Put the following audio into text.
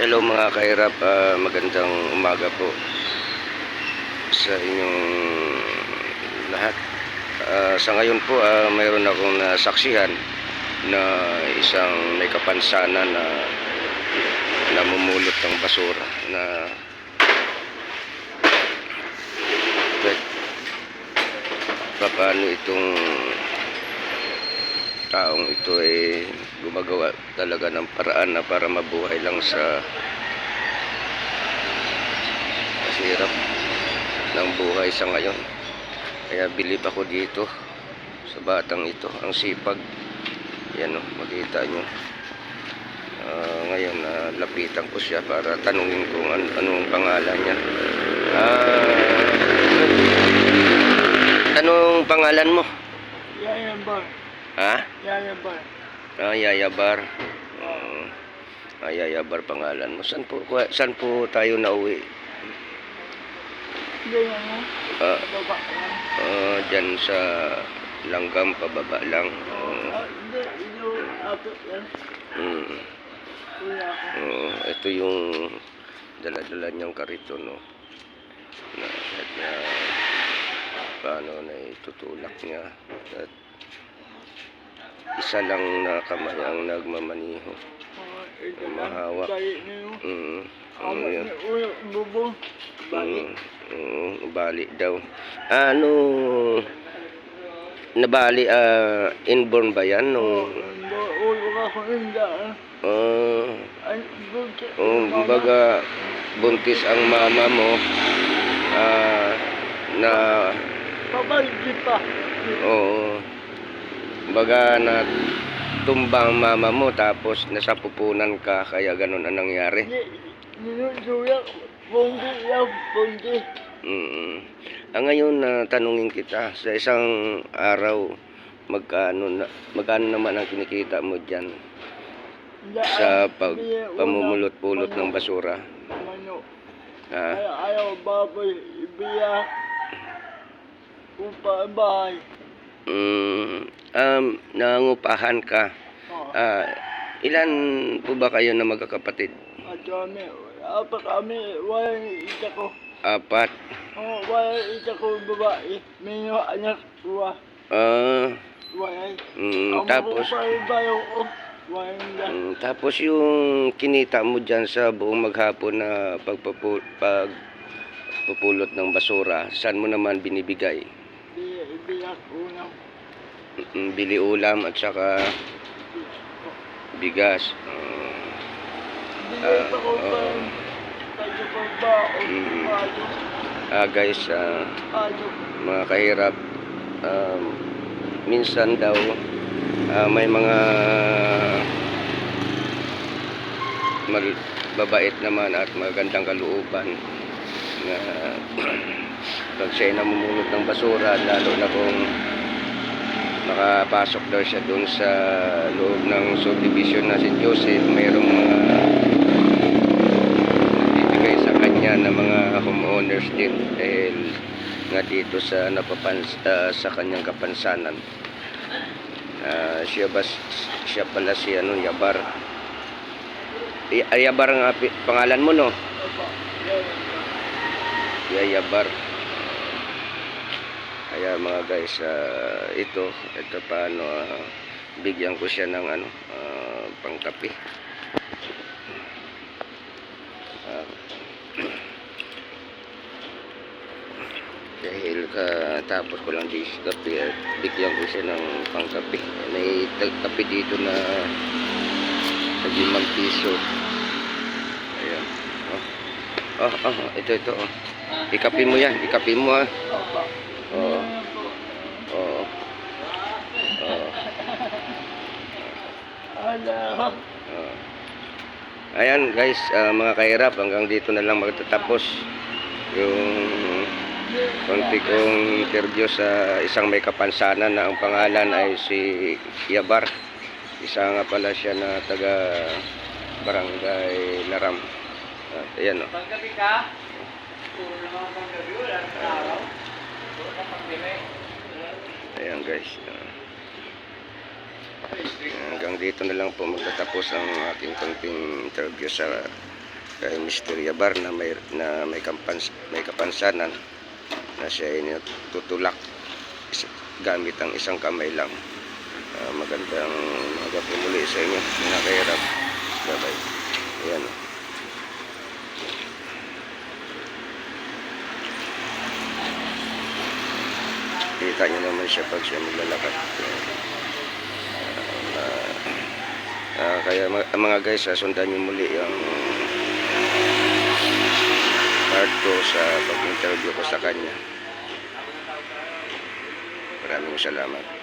Hello mga kahirap, magandang umaga po sa inyong lahat. Sa ngayon po, mayroon akong nasaksihan na isang may kapansanan na namumulot ng basura na paano itong taong ito ay gumagawa talaga ng paraan na para mabuhay lang sa hirap ng buhay sa ngayon. Kaya bilib ako dito sa batang ito, ang sipag. Yan o, makita nyo. Ngayon lapitan ko siya para tanungin kung anong pangalan niya. Anong pangalan mo? Yayabar. Ha? Yayabar. Yayabar. Yayabar pangalan mo. Saan po tayo nauwi? Hindi ano? Baba lang. Dyan sa langgam, pababa lang. Hindi, yung apat yan. Kuya ako. Ito yung dala-dala niyang karito, no? Na paano na itutulak niya. At isa lang na kamay ang nagmamaniho. Ito Mahawak. Balik na yun. Yun. Bubong. Balik. Bali daw. Ano, nabali, inborn ba yan? Wala ko hindi. Baga buntis ang mama mo na Pabaldi pa. baga na tumbang mama mo tapos nasapupunan ka kaya ganun ang nangyari. Ninusuyak. Bundi. Ngayon tanungin kita sa isang araw magkano naman ang kinikita mo diyan sa pamumulot-pulot ng basura? Ayaw baboy, ibiyak, upa bahay. Nangungupahan ka. Ilan po ba kayo na magkakapatid? At kami, walang isa ko. Apat. Walang isa ko babae. May anak kuha. Walang. Tapos tapos yung kinita mo dyan sa buong maghapon na pagpupulot ng basura, saan mo naman binibigay? Ibiyak ulam. Bili ulam at saka bigas. Bigay pa ko pa tayo pagbaon. Guys, mga kahirap, minsan daw may mga babait naman at magandang kalooban na pag siya'y namumulot ng basura, lalo na kung nakapasok daw siya doon sa loob ng subdivision na si Joseph, mayroong mga nagbibigay sa kanya na mga homeowners din dahil nga dito sa sa kanyang kapansanan. Siya pala si Yabar. Yabar ang pangalan mo, no? Yabar. Kaya mga guys, ito paano bigyan ko siya ng pangkape. Dahil tapos ko lang di kape at bigyan ko siya ng pangkape. May kape dito na 5 piso. Ayan. Ito. Ikape mo yan. Ikape mo, ha. Ayan guys, mga kahirap, hanggang dito na lang magtatapos yung konti kong interview sa isang may kapansanan na ang pangalan ay si Yabar. Isa nga pala siya na taga Barangay Laram. Ayan o. Paggabi ka? Puro naman paggabi, wala sa araw. Ayan guys. Hanggang dito na lang po magtatapos ang aking konting interview sa kay Mr. Yabar na may kapansanan na siya ay tutulak gamit ang isang kamay lang. Magandang umaga po muli sa inyo mga kahirap. Bye-bye. Ayan. Kita nyo naman siya pag siya maglalakad. Kaya mga guys, sundan nyo muli yung part ko sa pag-interview ko sa kanya. Maraming salamat.